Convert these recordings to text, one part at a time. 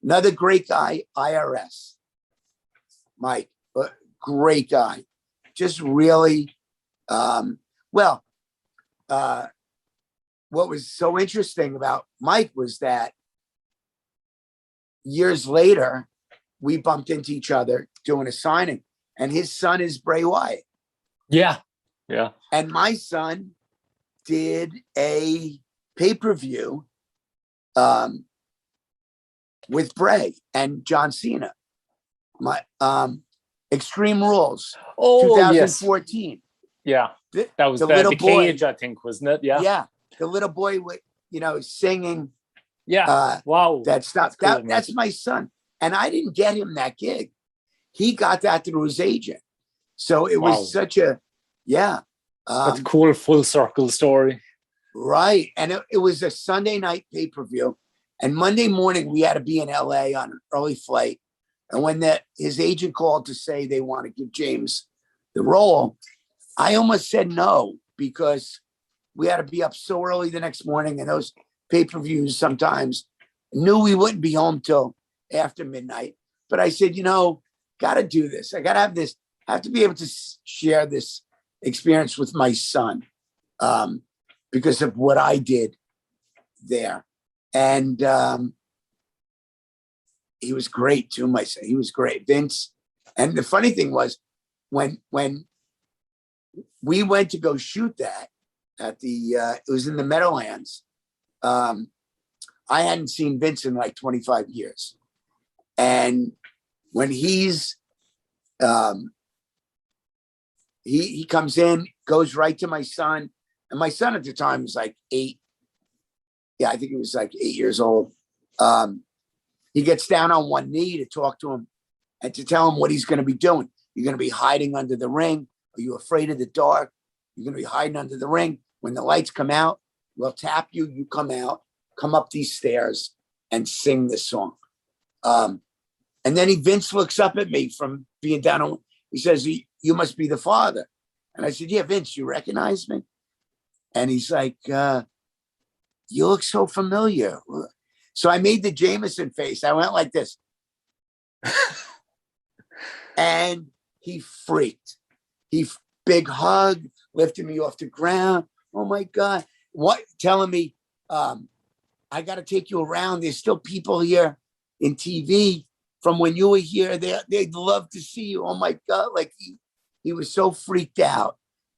Another great guy, IRS, Mike, great guy. Just really, what was so interesting about Mike was that years later, we bumped into each other doing a signing, and his son is Bray Wyatt. Yeah. And my son did a pay-per-view with Bray and John Cena. My Extreme Rules, 2014. Yes. Yeah. That was the little boy, cage, I think, wasn't it? Yeah. Yeah. The little boy with, singing. Yeah. Wow. That stuff. Cool, that's my son. And I didn't get him that gig. He got that through his agent. So it was such a, that's a cool full circle story. Right. And it was a Sunday night pay-per-view. And Monday morning, we had to be in LA on an early flight. And when his agent called to say they want to give James the role, I almost said no, because we had to be up so early the next morning. And those pay-per-views sometimes knew we wouldn't be home till after midnight. But I said, got to do this. I got to have this, I have to be able to share this experience with my son because of what I did there. And he was great too, my son. He was great, Vince. And the funny thing was, when we went to go shoot that at it was in the Meadowlands. I hadn't seen Vince in like 25 years. And when he comes in, goes right to my son. And my son at the time was like 8. Yeah, I think he was like 8 years old. He gets down on one knee to talk to him and to tell him what he's going to be doing. You're going to be hiding under the ring. Are you afraid of the dark? You're going to be hiding under the ring. When the lights come out, we'll tap you. You come out, come up these stairs and sing this song. And then Vince looks up at me from being down on, he says, you must be the father. And I said, yeah, Vince, you recognize me? And he's like, you look so familiar. So I made the Jameson face. I went like this. And he freaked. Big hug, lifted me off the ground. Oh my God. What? Telling me, I got to take you around. There's still people here in TV from when you were here. They'd love to see you. Oh my God. Like he was so freaked out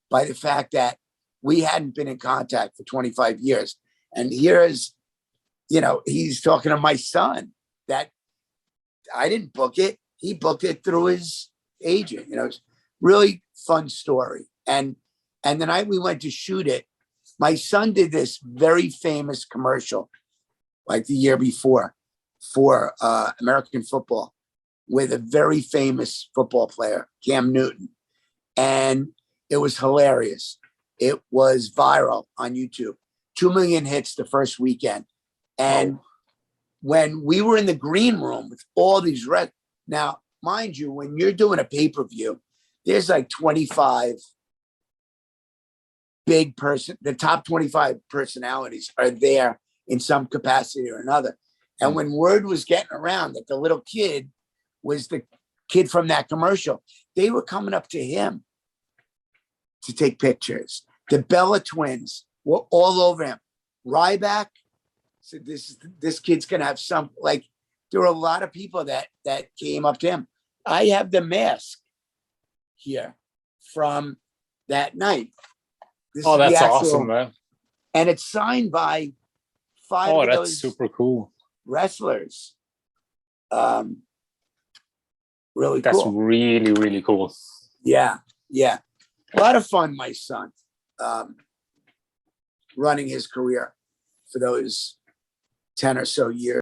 by the fact that we hadn't been in contact for 25 years. And here's, he's talking to my son that I didn't book it. He booked it through his agent. It's really fun story. And the night we went to shoot it, my son did this very famous commercial like the year before for American football with a very famous football player, Cam Newton. And it was hilarious. It was viral on YouTube. 2 million hits the first weekend. And when we were in the green room with all these now, mind you, when you're doing a pay-per-view, there's like 25 the top 25 personalities are there in some capacity or another. And when word was getting around that the little kid was the kid from that commercial, they were coming up to him to take pictures. The Bella twins were all over him. Ryback said, this kid's going to have some, like, there were a lot of people that came up to him. I have the mask here from that night. That's awesome, man. And it's signed by 5 of those super cool wrestlers. Really cool. That's really, really cool. Yeah. A lot of fun, my son, running his career for those 10 or so years.